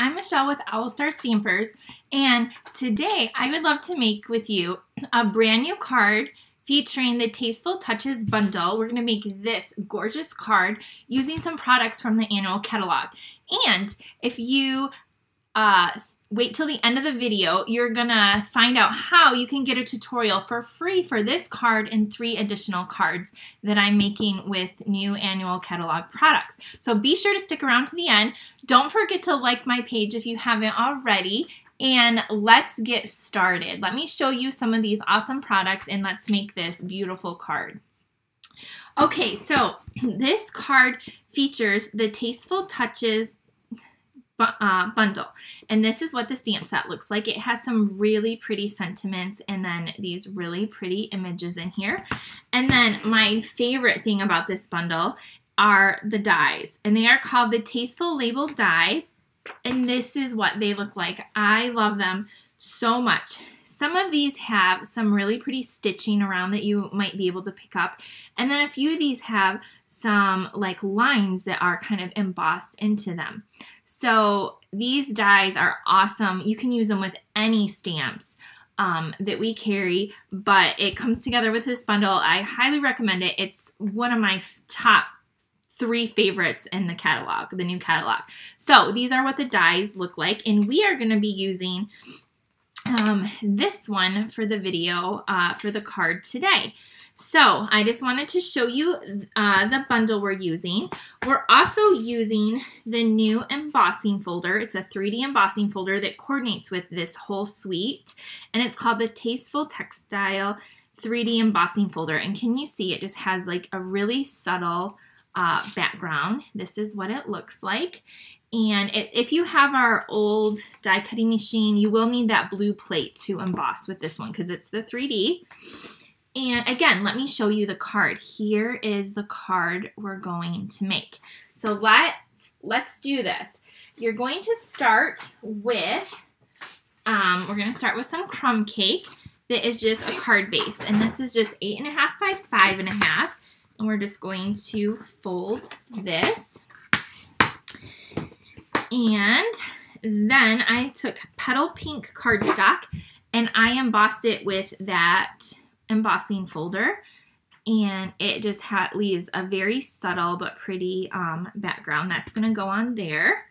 I'm Michelle with Owl Star Stampers, and today I would love to make with you a brand new card featuring the Tasteful Touches Bundle. We're going to make this gorgeous card using some products from the annual catalog. And if you wait till the end of the video, you're going to find out how you can get a tutorial for free for this card and 3 additional cards that I'm making with new annual catalog products. So be sure to stick around to the end. Don't forget to like my page if you haven't already. And let's get started. Let me show you some of these awesome products and let's make this beautiful card. Okay, so this card features the Tasteful Touches Bundle, and this is what the stamp set looks like. It has some really pretty sentiments and then these really pretty images in here. And then my favorite thing about this bundle are the dies, and they are called the Tasteful Label dies. And this is what they look like. I love them so much. Some of these have some really pretty stitching around that you might be able to pick up. And then a few of these have some like lines that are kind of embossed into them. So these dies are awesome. You can use them with any stamps that we carry, but it comes together with this bundle. I highly recommend it. It's one of my top 3 favorites in the catalog, the new catalog. So these are what the dies look like, and we are going to be using this one for the video for the card today. So I just wanted to show you the bundle we're using. We're also using the new embossing folder. It's a 3D embossing folder that coordinates with this whole suite, and it's called the Tasteful Textile 3D embossing folder. And can you see it just has like a really subtle background. This is what it looks like. And if you have our old die cutting machine, you will need that blue plate to emboss with this one because it's the 3D. And again, let me show you the card. Here is the card we're going to make. So let's do this. You're going to start with, we're going to start with some crumb cake that is just a card base. And this is just 8.5 by 5.5. And we're just going to fold this. And then I took Petal Pink cardstock and I embossed it with that embossing folder. And it just leaves a very subtle but pretty background. That's going to go on there.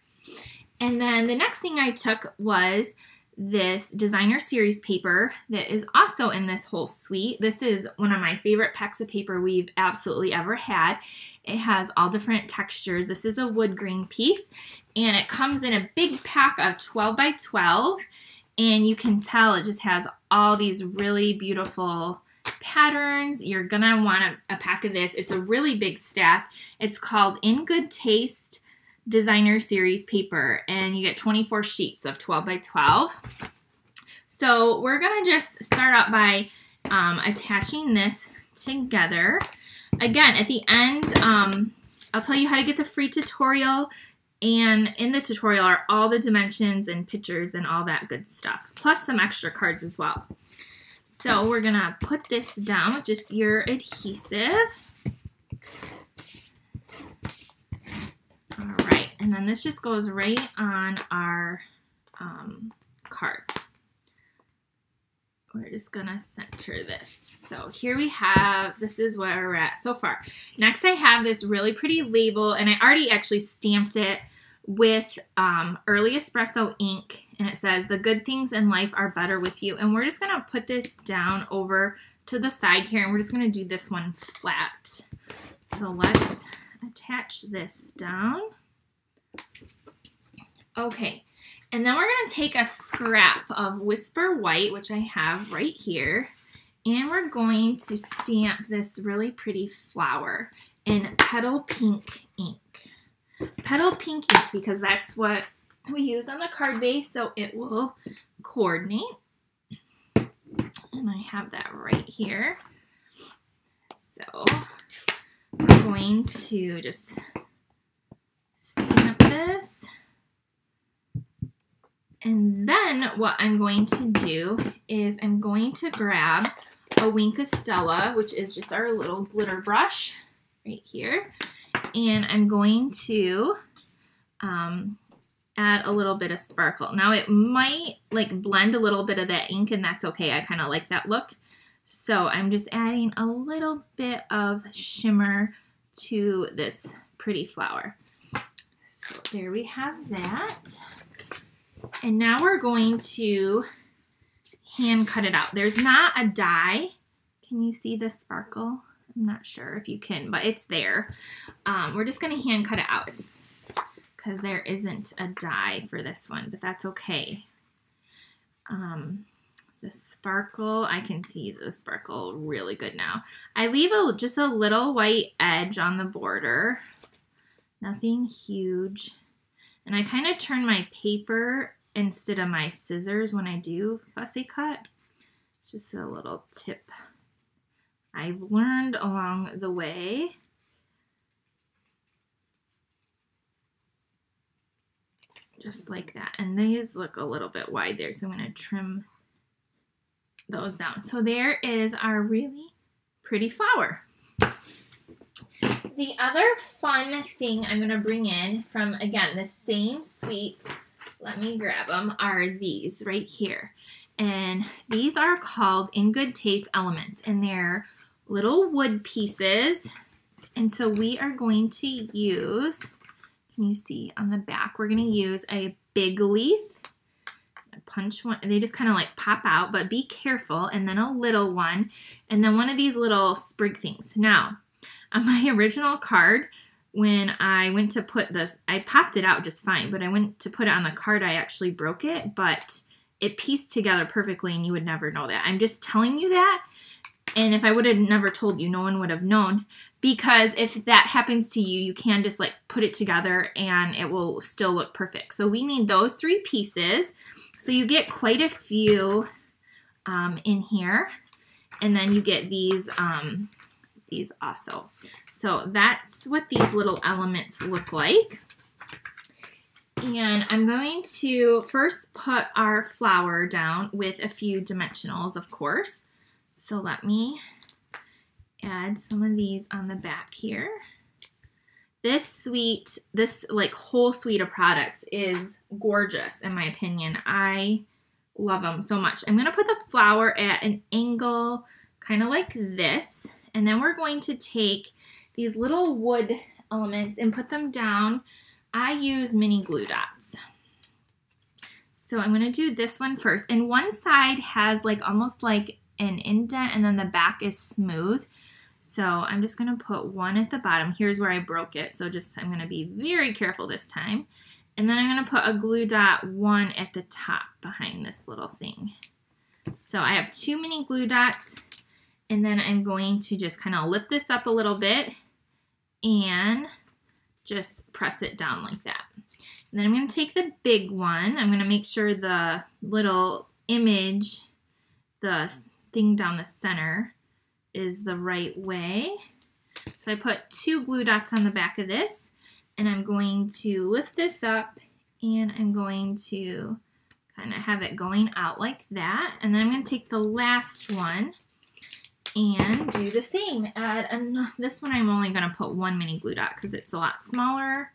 And then the next thing I took was this designer series paper that is also in this whole suite. This is one of my favorite packs of paper we've absolutely ever had. It has all different textures. This is a wood grain piece, and it comes in a big pack of 12 by 12, and you can tell it just has all these really beautiful patterns. You're gonna want a pack of this. It's a really big stack. It's called In Good Taste Designer Series paper, and you get 24 sheets of 12 by 12. So we're gonna just start out by attaching this together. Again, at the end, I'll tell you how to get the free tutorial, and in the tutorial are all the dimensions and pictures and all that good stuff, plus some extra cards as well. So we're gonna put this down with just your adhesive. All right, and then this just goes right on our card. We're just gonna center this. So here we have, this is where we're at so far. Next I have this really pretty label, and I already actually stamped it with Early Espresso ink, and it says, "The good things in life are better with you." And we're just gonna put this down over to the side here, and we're just gonna do this one flat. So let's attach this down. Okay, and then we're going to take a scrap of Whisper White, which I have right here, and we're going to stamp this really pretty flower in Petal Pink ink. Petal Pink ink, because that's what we use on the card base, so it will coordinate. And I have that right here. So I'm going to just stamp this. And then what I'm going to do is I'm going to grab a Wink of Stella, which is just our little glitter brush right here. And I'm going to add a little bit of sparkle. Now it might like blend a little bit of that ink, and that's okay. I kind of like that look. So I'm just adding a little bit of shimmer to this pretty flower. So there we have that. And now we're going to hand cut it out. There's not a die. Can you see the sparkle? I'm not sure if you can, but it's there. We're just going to hand cut it out because there isn't a die for this one, but that's okay. The sparkle, I can see the sparkle really good now. I leave just a little white edge on the border. Nothing huge. And I kind of turn my paper instead of my scissors when I do fussy cut. It's just a little tip I've learned along the way. Just like that. And these look a little bit wide there, so I'm going to trim those down. So there is our really pretty flower. The other fun thing I'm going to bring in from, again, the same suite, let me grab them, are these right here. And these are called In Good Taste Elements, and they're little wood pieces. And so we are going to use, can you see on the back, we're going to use a big leaf. Punch one, they just kind of like pop out, but be careful, and then a little one, and then one of these little sprig things. Now, on my original card, when I went to put this, I popped it out just fine, but I went to put it on the card, I actually broke it, but it pieced together perfectly, and you would never know that. I'm just telling you that, and if I would have never told you, no one would have known, because if that happens to you, you can just like put it together, and it will still look perfect. So we need those 3 pieces. So you get quite a few in here, and then you get these also. So that's what these little elements look like. And I'm going to first put our flower down with a few dimensionals, of course. So let me add some of these on the back here. This like whole suite of products is gorgeous in my opinion. I love them so much. I'm going to put the flower at an angle kind of like this, and then we're going to take these little wood elements and put them down. I use mini glue dots. So I'm going to do this one first, and one side has like almost like an indent, and then the back is smooth. So I'm just going to put one at the bottom. Here's where I broke it, so I'm going to be very careful this time. And then I'm going to put a glue dot one at the top behind this little thing. So I have 2 mini glue dots, and then I'm going to just kind of lift this up a little bit and just press it down like that. And then I'm going to take the big one. I'm going to make sure the little image, the thing down the center, is the right way. So I put 2 glue dots on the back of this, and I'm going to lift this up, and I'm going to kind of have it going out like that. And then I'm going to take the last one and do the same. This one I'm only going to put 1 mini glue dot because it's a lot smaller.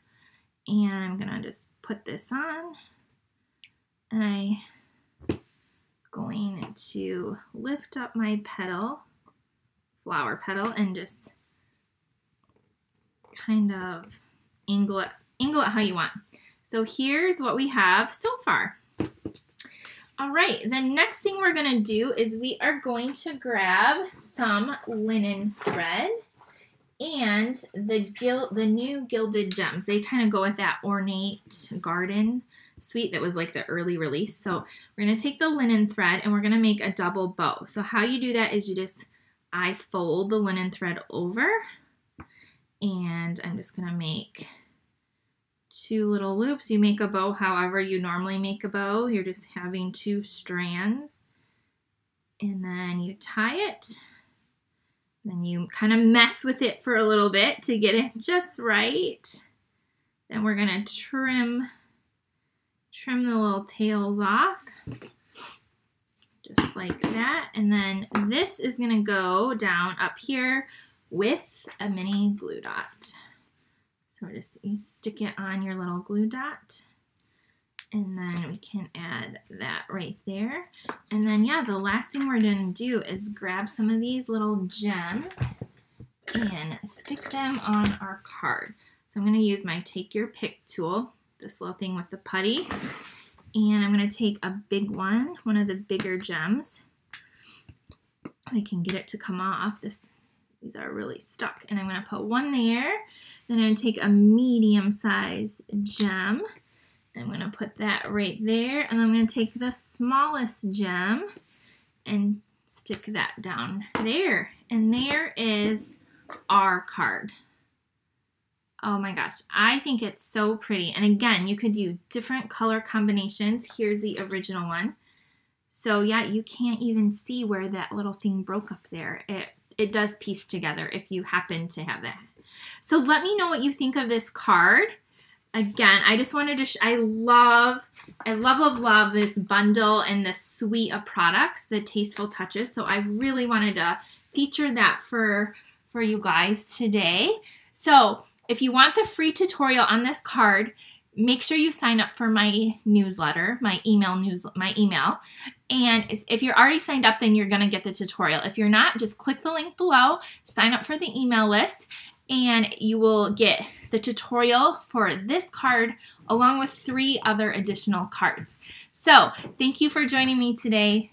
And I'm going to just put this on, and I'm going to lift up my petal, flower petal, and just kind of angle it how you want. So here's what we have so far. All right, the next thing we're going to do is we are going to grab some linen thread and the new gilded gems. They kind of go with that ornate garden suite that was like the early release. So we're going to take the linen thread and we're going to make a double bow. So how you do that is I fold the linen thread over, and I'm just going to make 2 little loops. You make a bow however you normally make a bow. You're just having 2 strands, and then you tie it. Then you kind of mess with it for a little bit to get it just right. Then we're going to trim the little tails off. Just like that. And then this is going to go down up here with a mini glue dot. So you stick it on your little glue dot And then we can add that right there. And then, yeah, the last thing we're going to do is grab some of these little gems and stick them on our card. So I'm going to use my Take Your Pick tool, this little thing with the putty. And I'm going to take a big one of the bigger gems. I can get it to come off. These are really stuck. And I'm going to put one there. Then I'm going to take a medium size gem. I'm going to put that right there. And I'm going to take the smallest gem and stick that down there. And there is our card. Oh my gosh, I think it's so pretty. And again, you could do different color combinations. Here's the original one. So yeah, you can't even see where that little thing broke up there. It does piece together if you happen to have that. So let me know what you think of this card. Again, I just wanted to, I love this bundle and this suite of products, the Tasteful Touches. So I really wanted to feature that for you guys today. So if you want the free tutorial on this card, make sure you sign up for my newsletter, my email. And if you're already signed up, then you're going to get the tutorial. If you're not, just click the link below, sign up for the email list, and you will get the tutorial for this card along with 3 other additional cards. So thank you for joining me today.